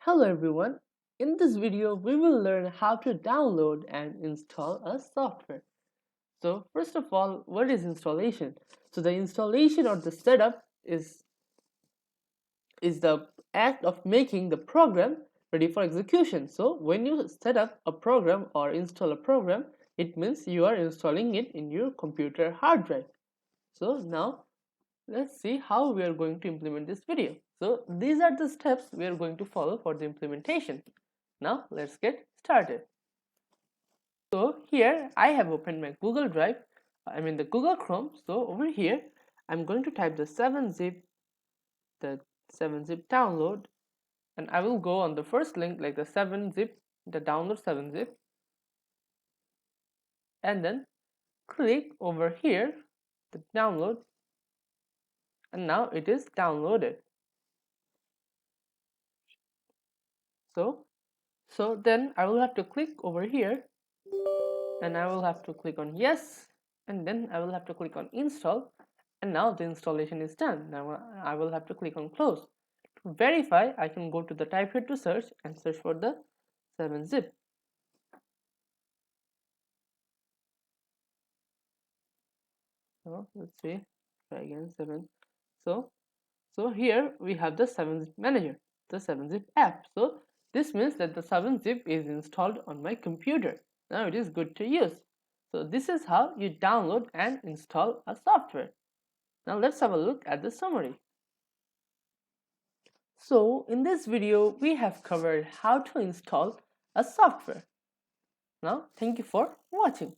Hello everyone. In this video, we will learn how to download and install a software. So first of all, what is installation? So the installation or the setup is the act of making the program ready for execution. So when you set up a program or install a program, it means you are installing it in your computer hard drive. So now let's see how we are going to implement this video. So these are the steps we are going to follow for the implementation. Now let's get started. So here I have opened my Google Drive, the Google Chrome. So over here I'm going to type the 7-zip download, and I will go on the first link like the download 7-zip, and then click over here the download, and now it is downloaded. So then I will have to click over here, and I will have to click on yes, and then I will have to click on install, and now the installation is done. Now I will have to click on close. To verify, I can go to the type here to search and search for the 7-zip. So let's see, try again 7. So here we have the 7-zip manager, the 7-zip app. So this means that the 7-zip is installed on my computer. Now it is good to use. So this is how you download and install a software. Now let's have a look at the summary. So in this video, we have covered how to install a software. Now, thank you for watching.